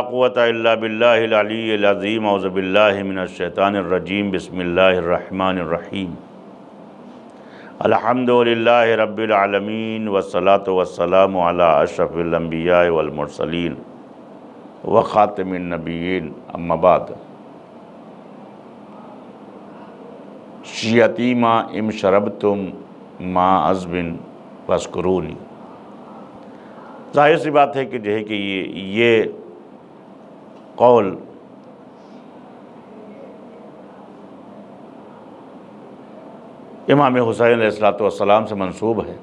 قوة الا باللہ العلی العظیم اعوذ باللہ من الشیطان الرجیم بسم اللہ الرحمن الرحیم الحمدللہ رب العالمین والصلاة والسلام علی اشرف الانبیاء والمرسلین وخاتم النبیین اما بعد شیعتی ما ام شربتم ما عذب فاذکرونی۔ ظاہر سی بات ہے کہ جو ہے کہ یہ قول امام حسین علیہ السلام سے منسوب ہے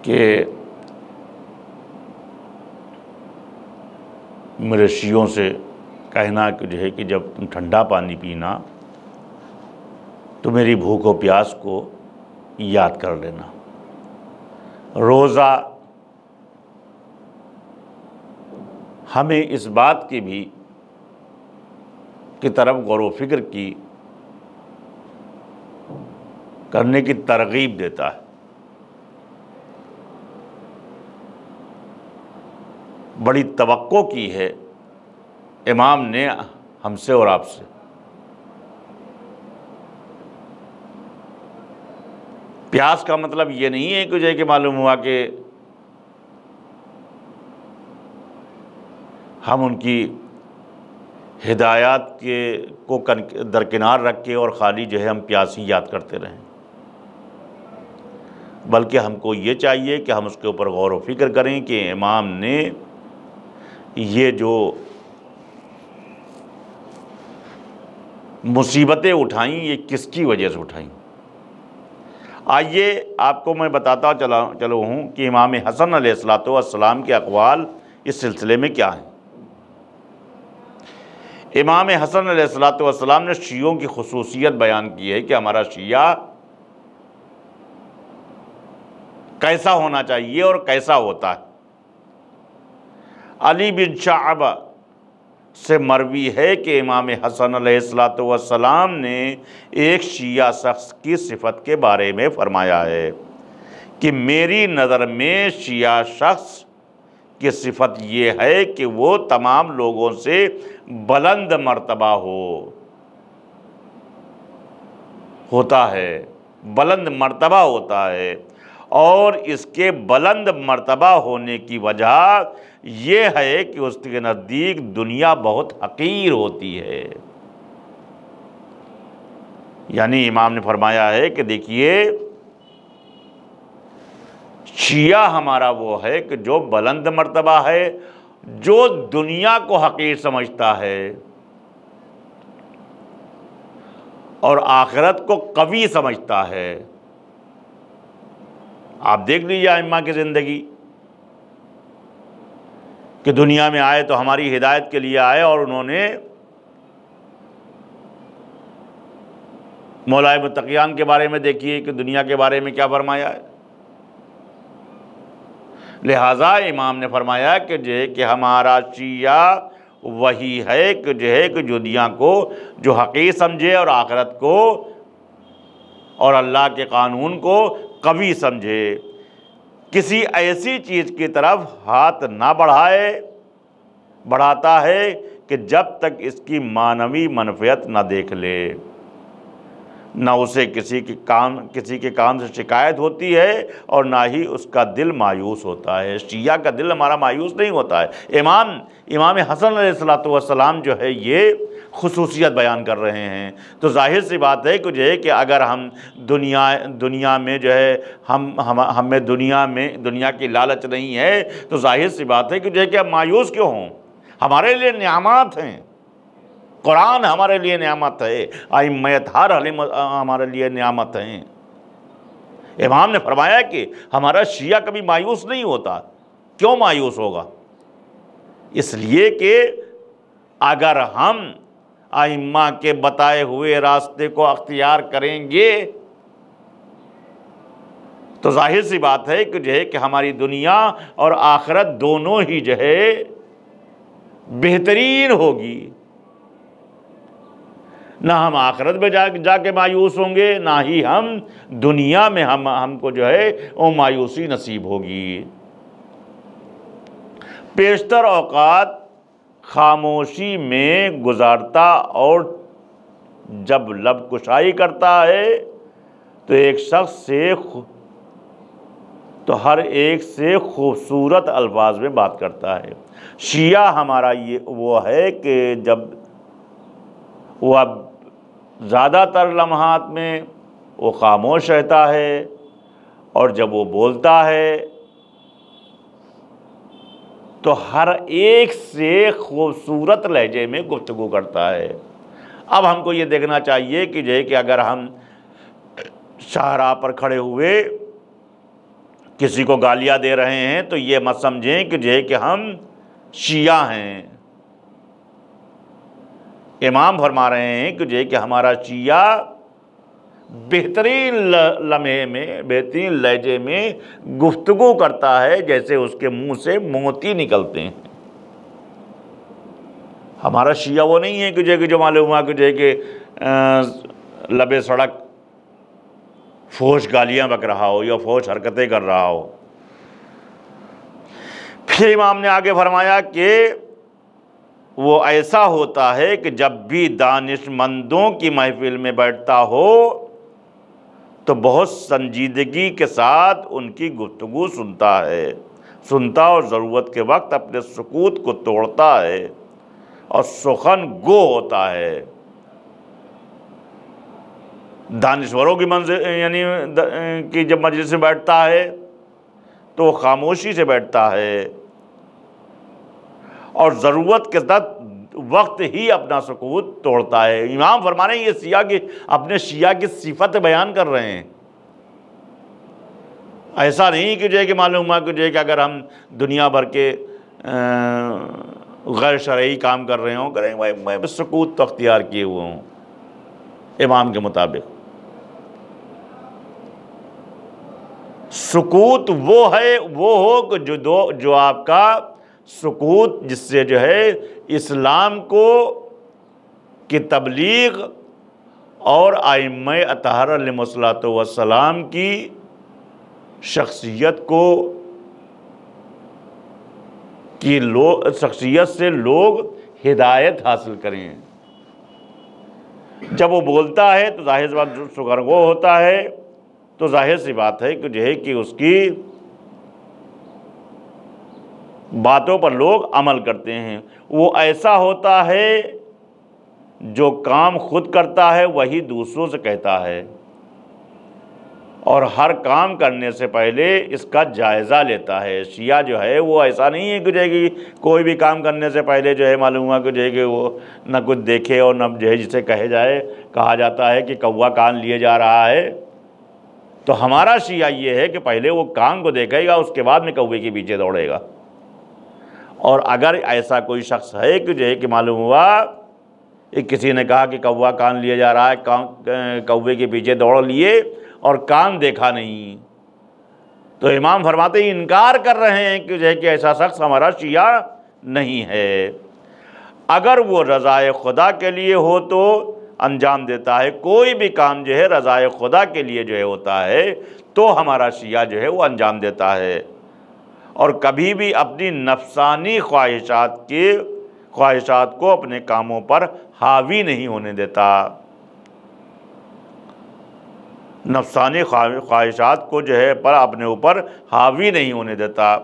کہ میرے شیعوں سے کہنا کہ جو ہے کہ جب تم ٹھنڈا پانی پینا تو میری بھوک و پیاس کو یاد کر لینا، روزہ ہمیں اس بات کی بھی کی طرف غور و فکر کرنے کی ترغیب دیتا ہے۔ بڑی توقع کی ہے امام نے ہم سے اور آپ سے۔ پیاس کا مطلب یہ نہیں ہے کہ جو ہے کہ معلوم ہوا کہ ہم ان کی ہدایات کو درکنار رکھ کے اور خالی جو ہے ہم پیاسی یاد کرتے رہیں، بلکہ ہم کو یہ چاہیے کہ ہم اس کے اوپر غور و فکر کریں کہ امام نے یہ جو مصیبتیں اٹھائیں یہ کس کی وجہ سے اٹھائیں۔ آئیے آپ کو میں بتاتا چلو ہوں کہ امام حسن علیہ السلام کے اقوال اس سلسلے میں کیا ہیں۔ امام حسن علیہ السلام نے شیعوں کی خصوصیت بیان کی ہے کہ ہمارا شیعہ کیسا ہونا چاہیے اور کیسا ہوتا ہے۔ علی بن شعبہ سے مروی ہے کہ امام حسن علیہ السلام نے ایک شیعہ شخص کی صفت کے بارے میں فرمایا ہے کہ میری نظر میں شیعہ شخص کی صفت یہ ہے کہ وہ تمام لوگوں سے بلند مرتبہ ہوتا ہے، بلند مرتبہ ہوتا ہے، اور اس کے بلند مرتبہ ہونے کی وجہ یہ ہے کہ اس کے نزدیک دنیا بہت حقیر ہوتی ہے۔ یعنی امام نے فرمایا ہے کہ دیکھیے شیعہ ہمارا وہ ہے کہ جو بلند مرتبہ ہے، جو دنیا کو حقیر سمجھتا ہے اور آخرت کو قوی سمجھتا ہے۔ آپ دیکھ لیجیے ائمہ کی زندگی کہ دنیا میں آئے تو ہماری ہدایت کے لیے آئے، اور انہوں نے مولا متقیان کے بارے میں دیکھیے کہ دنیا کے بارے میں کیا فرمایا ہے۔ لہٰذا امام نے فرمایا کہ ہمارا شیعہ وہی ہے کہ دنیا کو جو حقیر سمجھے اور آخرت کو اور اللہ کے قانون کو قوی سمجھے، کسی ایسی چیز کی طرف ہاتھ نہ بڑھاتا ہے کہ جب تک اس کی معنوی منفعت نہ دیکھ لے، نہ اسے کسی کے کام سے شکایت ہوتی ہے اور نہ ہی اس کا دل مایوس ہوتا ہے۔ شیعہ کا دل ہمارا مایوس نہیں ہوتا ہے۔ امام حسن علیہ السلام جو ہے یہ خصوصیت بیان کر رہے ہیں، تو ظاہر سی بات ہے کہ اگر ہم دنیا میں جو ہے ہمیں دنیا کی لالچ نہیں ہے، تو ظاہر سی بات ہے کہ ہم مایوس کیوں ہوں؟ ہمارے لیے نعمات ہیں، قرآن ہمارے لیے نعمت ہے، ائمہ اطہار ہمارے لیے نعمت ہیں۔ امام نے فرمایا کہ ہمارا شیعہ کبھی مایوس نہیں ہوتا۔ کیوں مایوس ہوگا؟ اس لیے کہ اگر ہم ائمہ کے بتائے ہوئے راستے کو اختیار کریں گے تو ظاہر سی بات ہے کہ ہماری دنیا اور آخرت دونوں ہی بہترین ہوگی۔ نہ ہم آخرت میں جا کے مایوس ہوں گے، نہ ہی ہم دنیا میں ہم کو وہ مایوسی نصیب ہوگی۔ بیشتر اوقات خاموشی میں گزارتا اور جب لب کشائی کرتا ہے تو ایک شخص سے ہر ایک سے خوبصورت الفاظ میں بات کرتا ہے۔ شیعہ ہمارا یہ وہ ہے کہ جب وہ اب زیادہ تر لمحات میں وہ خاموش رہتا ہے اور جب وہ بولتا ہے تو ہر ایک سے خوبصورت لہجے میں گفتگو کرتا ہے۔ اب ہم کو یہ دیکھنا چاہیے کہ اگر ہم شاہراہ پر کھڑے ہوئے کسی کو گالیاں دے رہے ہیں تو یہ مت سمجھیں کہ ہم شیعہ ہیں۔ امام فرما رہے ہیں کہ ہمارا شیعہ بہترین لمحے میں، بہترین لہجے میں گفتگو کرتا ہے جیسے اس کے منہ سے موتی نکلتے ہیں۔ ہمارا شیعہ وہ نہیں ہے کہ جو معلوم ہوا کہ لبے سڑک فحش گالیاں بک رہا ہو یا فحش حرکتیں کر رہا ہو۔ پھر امام نے آگے فرمایا کہ وہ ایسا ہوتا ہے کہ جب بھی دانش مندوں کی محفل میں بیٹھتا ہو تو بہت سنجیدگی کے ساتھ ان کی گفتگو سنتا اور ضرورت کے وقت اپنے سکوت کو توڑتا ہے اور سخن گو ہوتا ہے۔ دانشوروں کی منزل یعنی کہ جب مجلس میں بیٹھتا ہے تو وہ خاموشی سے بیٹھتا ہے اور ضرورت کے وقت ہی اپنا سکوت توڑتا ہے۔ امام فرما رہے ہیں یہ اپنے شیعہ کی صفت بیان کر رہے ہیں۔ ایسا نہیں کہ معلوم ہوا کہ اگر ہم دنیا بھر کے غیر شرعی کام کر رہے ہوں کریں میں سکوت تو اختیار کیے ہوئے ہوں امام کے مطابق۔ سکوت وہ ہو کہ جو آپ کا سکوت جس سے اسلام کی تبلیغ اور ائمہ اطہار علیہ الصلوۃ والسلام کی شخصیت سے لوگ ہدایت حاصل کریں۔ جب وہ بولتا ہے تو ظاہر سی بات سخنگو ہوتا ہے، تو ظاہر سی بات ہے کہ اس کی باتوں پر لوگ عمل کرتے ہیں۔ وہ ایسا ہوتا ہے جو کام خود کرتا ہے وہی دوسروں سے کہتا ہے اور ہر کام کرنے سے پہلے اس کا جائزہ لیتا ہے۔ شیعہ وہ ایسا نہیں ہے کہ کوئی بھی کام کرنے سے پہلے معلوم ہوا کہ وہ نہ کچھ دیکھے اور نہ جسے کہا جاتا ہے کہ کوا کان لیے جا رہا ہے۔ تو ہمارا شیعہ یہ ہے کہ پہلے وہ کان کو دیکھے گا، اس کے بعد میں کوے کے پیچھے دوڑے گا۔ اور اگر ایسا کوئی شخص ہے کہ معلوم ہوا کسی نے کہا کہ کوا کان لیے جا رہا ہے، کوے کے پیچھے دوڑ لیے اور کان دیکھا نہیں، تو امام فرماتے ہیں انکار کر رہے ہیں کہ ایسا شخص ہمارا شیعہ نہیں ہے۔ اگر وہ رضائے خدا کے لیے ہو تو انجام دیتا ہے، کوئی بھی کام رضائے خدا کے لیے ہوتا ہے تو ہمارا شیعہ وہ انجام دیتا ہے، اور کبھی بھی اپنی نفسانی خواہشات کو اپنے کاموں پر حاوی نہیں ہونے دیتا۔ نفسانی خواہشات کو پر اپنے اوپر حاوی نہیں ہونے دیتا۔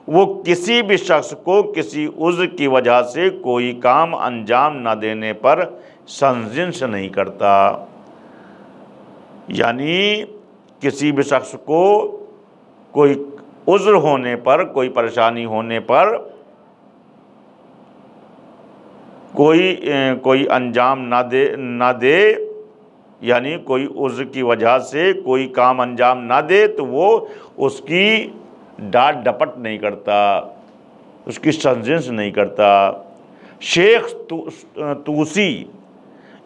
وہ کسی بھی شخص کو کسی عذر کی وجہ سے کوئی کام انجام نہ دینے پر سرزنش نہیں کرتا، یعنی کسی بھی شخص کو کوئی عذر ہونے پر، کوئی پریشانی ہونے پر کوئی انجام نہ دے، یعنی کوئی عذر کی وجہ سے کوئی کام انجام نہ دے تو وہ اس کی ڈانٹ ڈپٹ نہیں کرتا، اس کی سرزنش نہیں کرتا۔ شیخ طوسی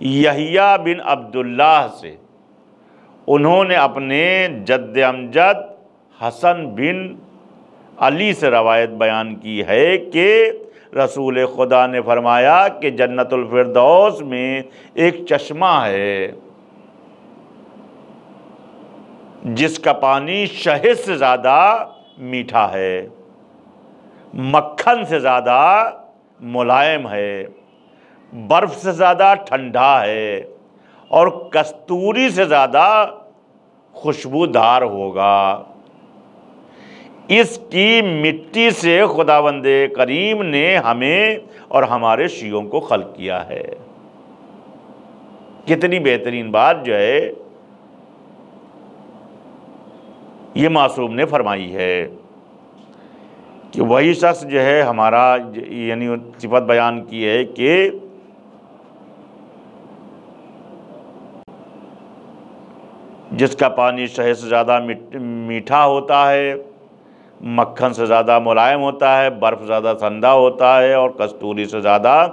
یحییٰ بن عبداللہ سے انہوں نے اپنے جد امجد حسن بن علی سے روایت بیان کی ہے کہ رسول خدا نے فرمایا کہ جنت الفردوس میں ایک چشمہ ہے جس کا پانی شہد سے زیادہ میٹھا ہے، مکھن سے زیادہ ملائم ہے، برف سے زیادہ ٹھنڈا ہے، اور کستوری سے زیادہ خوشبودار ہوگا۔ اس کی مٹی سے خداوند کریم نے ہمیں اور ہمارے شیعوں کو خلق کیا ہے۔ کتنی بہترین بات جو ہے یہ معصوم نے فرمائی ہے کہ وہی شخص جو ہے ہمارا یعنی صفت بیان کی ہے کہ جس کا پانی شہد سے زیادہ میٹھا ہوتا ہے، مکھن سے زیادہ ملائم ہوتا ہے، برف سے زیادہ ٹھنڈا ہوتا ہے، اور کستوری سے زیادہ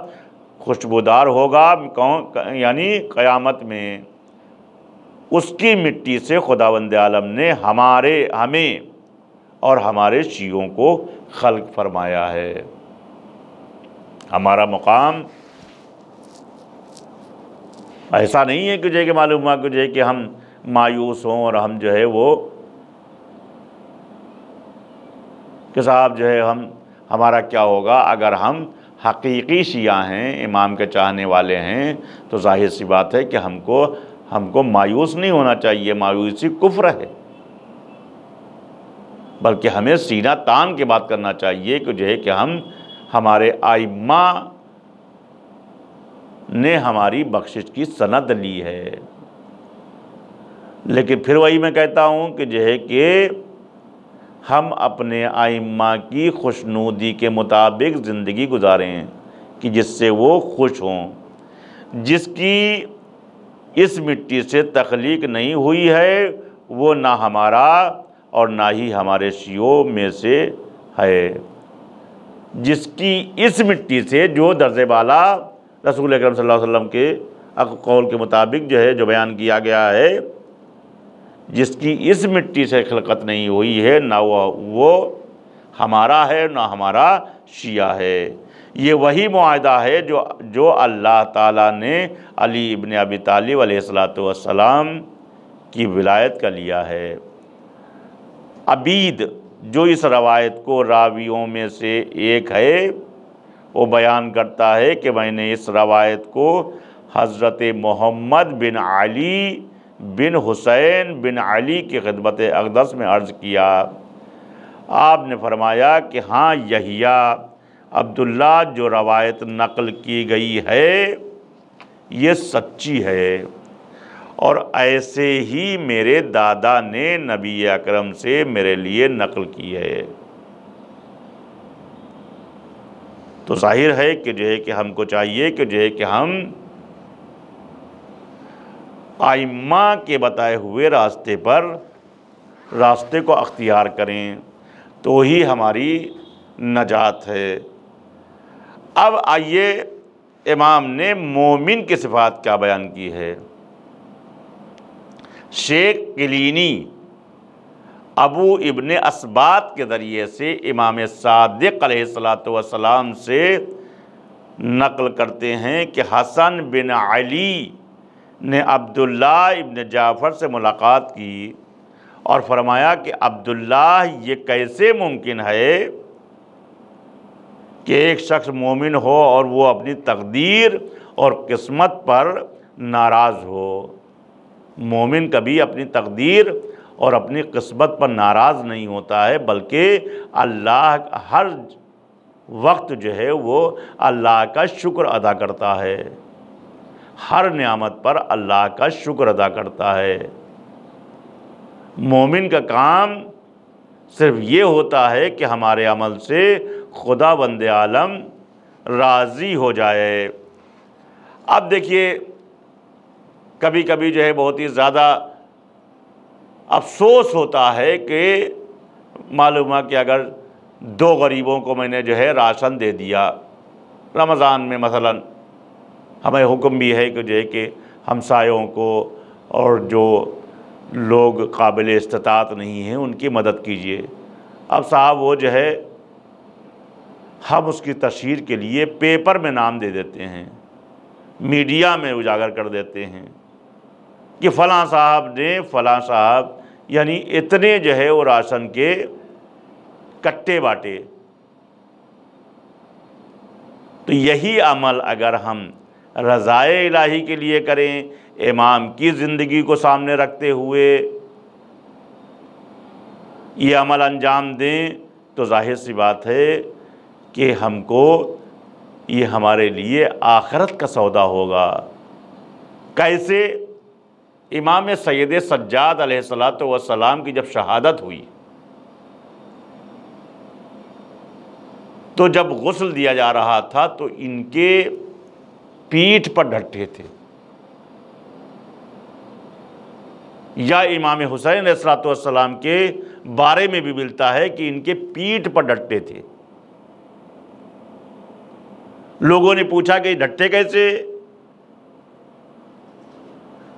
خوشبودار ہوگا، یعنی قیامت میں اس کی مٹی سے خداوند عالم نے ہمیں اور ہمارے شیعوں کو خلق فرمایا ہے۔ ہمارا مقام ایسا نہیں ہے کہ معلوم ہوا کہ ہم مایوس ہوں اور ہم جو ہے وہ کہ صاحب جو ہے ہمارا کیا ہوگا۔ اگر ہم حقیقی شیعہ ہیں، امام کے چاہنے والے ہیں، تو ظاہر سی بات ہے کہ ہم کو مایوس نہیں ہونا چاہیے۔ مایوسی کفر ہے، بلکہ ہمیں سینہ تان کے بات کرنا چاہیے کہ جو ہے کہ ہمارے ائمہ نے ہماری بخشش کی سند لی ہے۔ لیکن پھر وہی میں کہتا ہوں کہ جو ہے کہ ہم اپنے ائمہ کی خوشنودی کے مطابق زندگی گزاریں کہ جس سے وہ خوش ہوں۔ جس کی اس مٹی سے تخلیق نہیں ہوئی ہے وہ نہ ہمارا اور نہ ہی ہمارے شیعوں میں سے ہے۔ جس کی اس مٹی سے جو درجہ بالا رسول اکرم صلی اللہ علیہ وسلم کے قول کے مطابق جو ہے جو بیان کیا گیا ہے، جس کی اس مٹی سے خلقت نہیں ہوئی ہے، نہ وہ ہمارا ہے نہ ہمارا شیعہ ہے۔ یہ وہی معاہدہ ہے جو اللہ تعالیٰ نے علی ابن ابی طالب علیہ السلام کی ولایت کا لیا ہے۔ عبید جو اس روایت کو راویوں میں سے ایک ہے، وہ بیان کرتا ہے کہ میں نے اس روایت کو حضرت محمد بن علی بن حسین بن علی کی خدمت اقدس میں عرض کیا۔ آپ نے فرمایا کہ ہاں، یحییٰ عبداللہ جو روایت نقل کی گئی ہے یہ سچی ہے، اور ایسے ہی میرے دادا نے نبی اکرم سے میرے لیے نقل کی ہے۔ تو ظاہر ہے کہ جو ہے کہ ہم کو چاہیے کہ جو ہے کہ ہم ائمہ کے بتائے ہوئے راستے کو اختیار کریں، تو ہی ہماری نجات ہے۔ اب آئیے امام نے مومن کی صفات کیا بیان کی ہے۔ شیخ کلینی ابو ابن اسبات کے ذریعے سے امام صادق علیہ السلام سے نقل کرتے ہیں کہ حسن بن علی نے عبداللہ ابن جعفر سے ملاقات کی اور فرمایا کہ عبداللہ، یہ کیسے ممکن ہے کہ ایک شخص مومن ہو اور وہ اپنی تقدیر اور قسمت پر ناراض ہو۔ مومن کبھی اپنی تقدیر اور اپنی قسمت پر ناراض نہیں ہوتا ہے، بلکہ اللہ ہر وقت جو ہے وہ اللہ کا شکر ادا کرتا ہے، ہر نعمت پر اللہ کا شکر ادا کرتا ہے۔ مومن کا کام صرف یہ ہوتا ہے کہ ہمارے عمل سے خداوند عالم راضی ہو جائے۔ اب دیکھیے، کبھی کبھی جو ہے بہت ہی زیادہ افسوس ہوتا ہے کہ معلوم ہے کہ اگر 2 غریبوں کو میں نے جو ہے راشن دے دیا رمضان میں، مثلا ہمیں حکم بھی ہے کہ جو ہے کہ ہمسایوں کو اور جو لوگ قابل استطاعت نہیں ہیں ان کی مدد کیجیے۔ اب صاحب وہ جو ہے ہم اس کی تشہیر کے لیے پیپر میں نام دے دیتے ہیں، میڈیا میں اجاگر کر دیتے ہیں کہ فلاں صاحب یعنی اتنے جو ہے وہ راشن کے کٹے باٹے، تو یہی عمل اگر ہم رضائے الہی کے لیے کریں، امام کی زندگی کو سامنے رکھتے ہوئے یہ عمل انجام دیں، تو ظاہر سی بات ہے کہ ہم کو یہ ہمارے لیے آخرت کا سودا ہوگا۔ کیسے؟ امام سید سجاد علیہ السلام کی جب شہادت ہوئی تو جب غسل دیا جا رہا تھا تو ان کے پیٹھ پر ڈھٹے تھے، یا امام حسین علیہ السلام کے بارے میں بھی ملتا ہے کہ ان کے پیٹھ پر ڈھٹے تھے۔ لوگوں نے پوچھا کہ ڈھٹے کیسے؟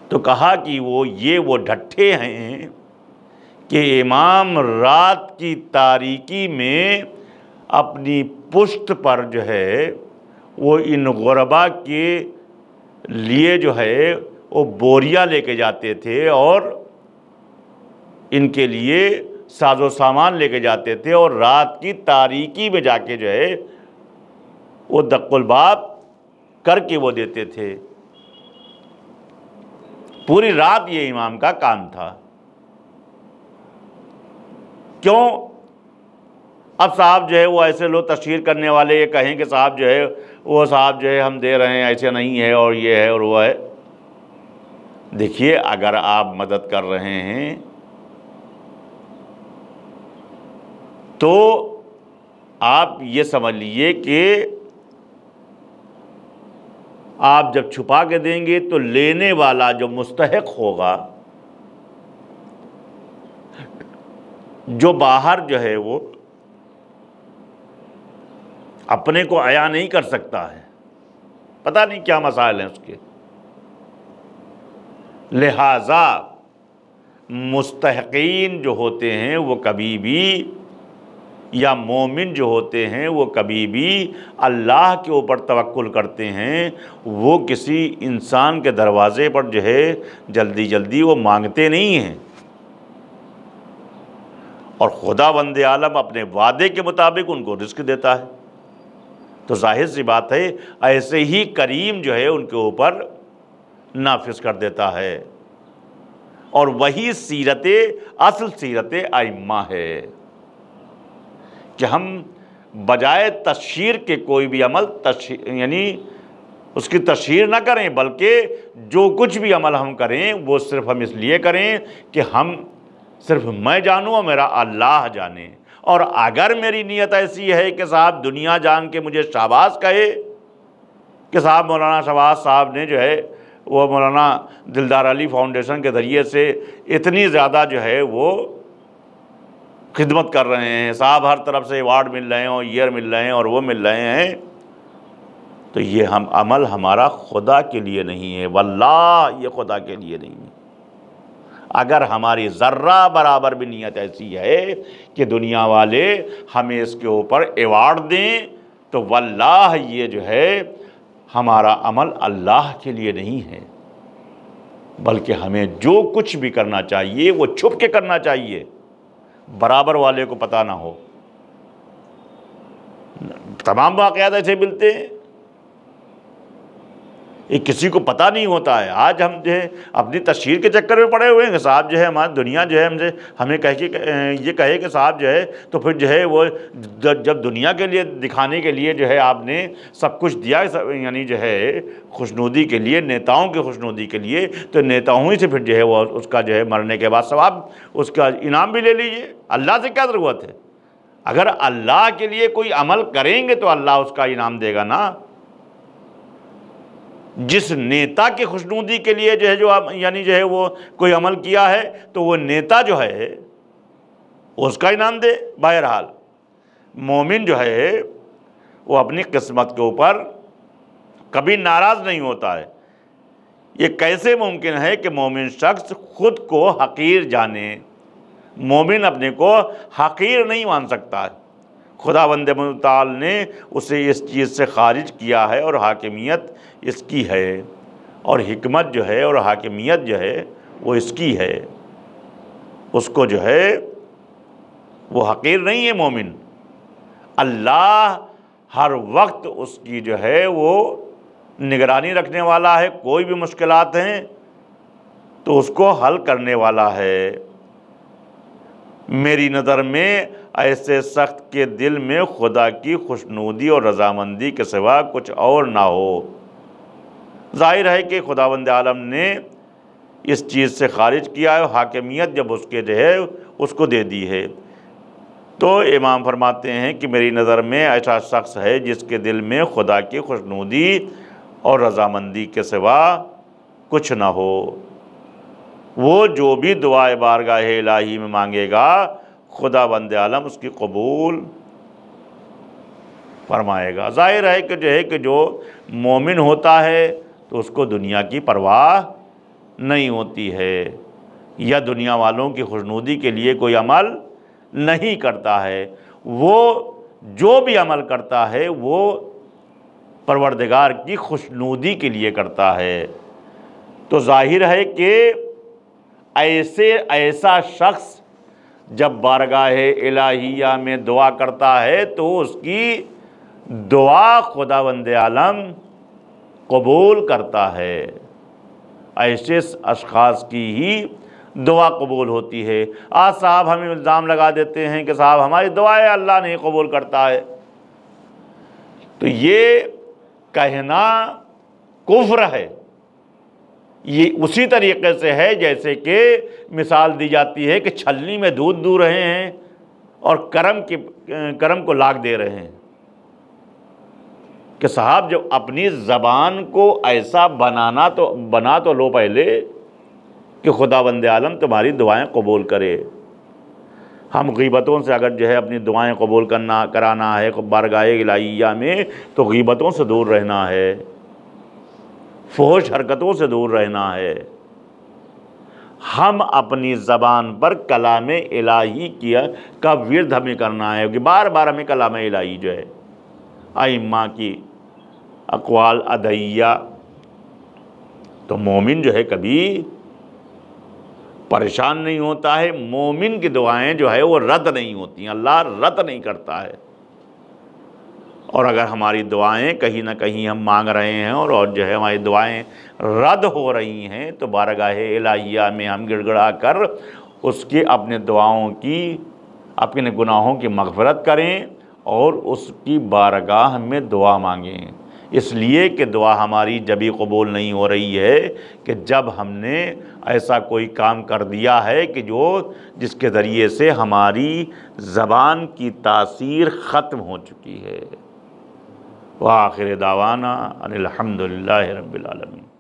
تو کہا کہ وہ ڈھٹے ہیں کہ امام رات کی تاریکی میں اپنی پشت پر جو ہے وہ ان غربا کے لیے جو ہے وہ بوریاں لے کے جاتے تھے اور ان کے لیے ساز و سامان لے کے جاتے تھے، اور رات کی تاریکی میں جا کے جو ہے وہ دق الباب کر کے وہ دیتے تھے۔ پوری رات یہ امام کا کام تھا۔ کیوں؟ اب صاحب جو ہے وہ ایسے لوگ تشہیر کرنے والے یہ کہیں کہ صاحب جو ہے وہ صاحب جو ہے ہم دے رہے ہیں، ایسے نہیں ہے اور یہ ہے اور وہ ہے۔ دیکھیے، اگر آپ مدد کر رہے ہیں تو آپ یہ سمجھ لیجئے کہ آپ جب چھپا کے دیں گے تو لینے والا جو مستحق ہوگا، جو باہر جو ہے وہ اپنے کو عیاں نہیں کر سکتا ہے، پتہ نہیں کیا مسائل ہیں اس کے، لہذا مستحقین جو ہوتے ہیں وہ کبھی بھی، یا مومن جو ہوتے ہیں وہ کبھی بھی اللہ کے اوپر توکل کرتے ہیں، وہ کسی انسان کے دروازے پر جو ہے جلدی جلدی وہ مانگتے نہیں ہیں، اور خدا بند عالم اپنے وعدے کے مطابق ان کو رزق دیتا ہے۔ تو ظاہر سی بات ہے ایسے ہی کریم جو ہے ان کے اوپر نافذ کر دیتا ہے، اور وہی سیرت، اصل سیرت ائمہ ہے کہ ہم بجائے تشہیر کے کوئی بھی عمل یعنی اس کی تشہیر نہ کریں، بلکہ جو کچھ بھی عمل ہم کریں وہ صرف ہم اس لیے کریں کہ ہم صرف میں جانوں اور میرا اللہ جانے۔ اور اگر میری نیت ایسی ہے کہ صاحب دنیا جان کے مجھے شاباش کہے کہ صاحب مولانا شہباز صاحب نے جو ہے وہ مولانا دلدار علی فاؤنڈیشن کے ذریعے سے اتنی زیادہ جو ہے وہ خدمت کر رہے ہیں، صاحب ہر طرف سے ایوارڈ مل رہے ہیں اور ایئر مل رہے ہیں اور وہ مل رہے ہیں، تو یہ عمل ہمارا خدا کے لیے نہیں ہے، واللہ یہ خدا کے لیے نہیں ہے۔ اگر ہماری ذرہ برابر بھی نیت ایسی ہے کہ دنیا والے ہمیں اس کے اوپر ایوارڈ دیں، تو واللہ یہ جو ہے ہمارا عمل اللہ کے لیے نہیں ہے، بلکہ ہمیں جو کچھ بھی کرنا چاہیے وہ چھپ کے کرنا چاہیے، برابر والے کو پتہ نہ ہو۔ تمام واقعات ایسے ملتے ہیں، یہ کسی کو پتہ نہیں ہوتا ہے۔ آج ہم جو ہے اپنی تشہیر کے چکر میں پڑے ہوئے ہیں کہ صاحب جو ہے ہماری دنیا جو ہے ہمیں یہ کہے کہ صاحب جو ہے، تو پھر جو ہے وہ جب دنیا کے لیے دکھانے کے لیے جو ہے آپ نے سب کچھ دیا، یعنی جو ہے خوشنودی کے لیے، نیتاؤں کی خوشنودی کے لیے، تو نیتاؤں ہی سے پھر جو ہے وہ اس کا جو ہے مرنے کے بعد ثواب، اس کا انعام بھی لے لیجئے۔ اللہ سے کیا ضرورت ہے؟ اگر اللہ کے لیے کوئی عمل کریں گے تو اللہ اس کا انعام دے گا نا۔ جس نیتا کی خوشنودی کے لیے جو ہے یعنی جو ہے وہ کوئی عمل کیا ہے، تو وہ نیتا جو ہے اس کا انعام دے۔ بہرحال مومن جو ہے وہ اپنی قسمت کے اوپر کبھی ناراض نہیں ہوتا ہے۔ یہ کیسے ممکن ہے کہ مومن شخص خود کو حقیر جانے؟ مومن اپنے کو حقیر نہیں مان سکتا ہے۔ خداوند متعال نے اسے اس چیز سے خارج کیا ہے، اور حاکمیت اس کی ہے، اور حکمت جو ہے اور حاکمیت جو ہے وہ اس کی ہے۔ اس کو جو ہے وہ حقیر نہیں ہے مومن۔ اللہ ہر وقت اس کی جو ہے وہ نگرانی رکھنے والا ہے، کوئی بھی مشکلات ہیں تو اس کو حل کرنے والا ہے۔ میری نظر میں ایسے سخت کے دل میں خدا کی خوشنودی اور رضامندی کے سوا کچھ اور نہ ہو۔ ظاہر ہے کہ خداوند عالم نے اس چیز سے خارج کیا ہے، حاکمیت جب اس کے جو ہے اس کو دے دی ہے۔ تو امام فرماتے ہیں کہ میری نظر میں ایسا شخص ہے جس کے دل میں خدا کی خوشنودی اور رضامندی کے سوا کچھ نہ ہو، وہ جو بھی دعائے بارگاہ الہی میں مانگے گا خدا بند عالم اس کی قبول فرمائے گا۔ ظاہر ہے کہ جو مومن ہوتا ہے تو اس کو دنیا کی پرواہ نہیں ہوتی ہے، یا دنیا والوں کی خوشنودی کے لیے کوئی عمل نہیں کرتا ہے۔ وہ جو بھی عمل کرتا ہے وہ پروردگار کی خوشنودی کے لیے کرتا ہے۔ تو ظاہر ہے کہ ایسا شخص جب بارگاہ الہیہ میں دعا کرتا ہے تو اس کی دعا خداوند عالم قبول کرتا ہے۔ ایسے اشخاص کی ہی دعا قبول ہوتی ہے۔ آج صاحب ہمیں الزام لگا دیتے ہیں کہ صاحب ہماری دعائیں اللہ نہیں قبول کرتا ہے، تو یہ کہنا کفر ہے۔ یہ اسی طریقے سے ہے جیسے کہ مثال دی جاتی ہے کہ چھلنی میں دودھ دو رہے ہیں اور کرم کو لاگ دے رہے ہیں، کہ صاحب جب اپنی زبان کو ایسا بنا تو لو پہلے کہ خداوند عالم تمہاری دعائیں قبول کرے۔ ہم غیبتوں سے اگر جو ہے اپنی دعائیں قبول کرانا ہے بارگاہ الہیہ میں تو غیبتوں سے دور رہنا ہے، فحش حرکتوں سے دور رہنا ہے۔ ہم اپنی زبان پر کلام الہی کا ورد ہمیں کرنا ہے، کہ بار بار ہمیں کلام الہی جو ہے ائمہ کی اقوال ادعیہ، تو مومن جو ہے کبھی پریشان نہیں ہوتا ہے۔ مومن کی دعائیں جو ہے وہ رد نہیں ہوتی ہیں، اللہ رد نہیں کرتا ہے۔ اور اگر ہماری دعائیں کہیں نہ کہیں ہم مانگ رہے ہیں اور جو ہے ہماری دعائیں رد ہو رہی ہیں تو بارگاہ الہیہ میں ہم گڑ گڑا کر اس کی اپنے دعاؤں کی اپنے گناہوں کی مغفرت کریں اور اس کی بارگاہ میں دعا مانگیں۔ اس لیے کہ دعا ہماری جبھی قبول نہیں ہو رہی ہے کہ جب ہم نے ایسا کوئی کام کر دیا ہے کہ جس کے ذریعے سے ہماری زبان کی تاثیر ختم ہو چکی ہے۔ وآخر دعوانا ان الحمد للہ رب العالمین۔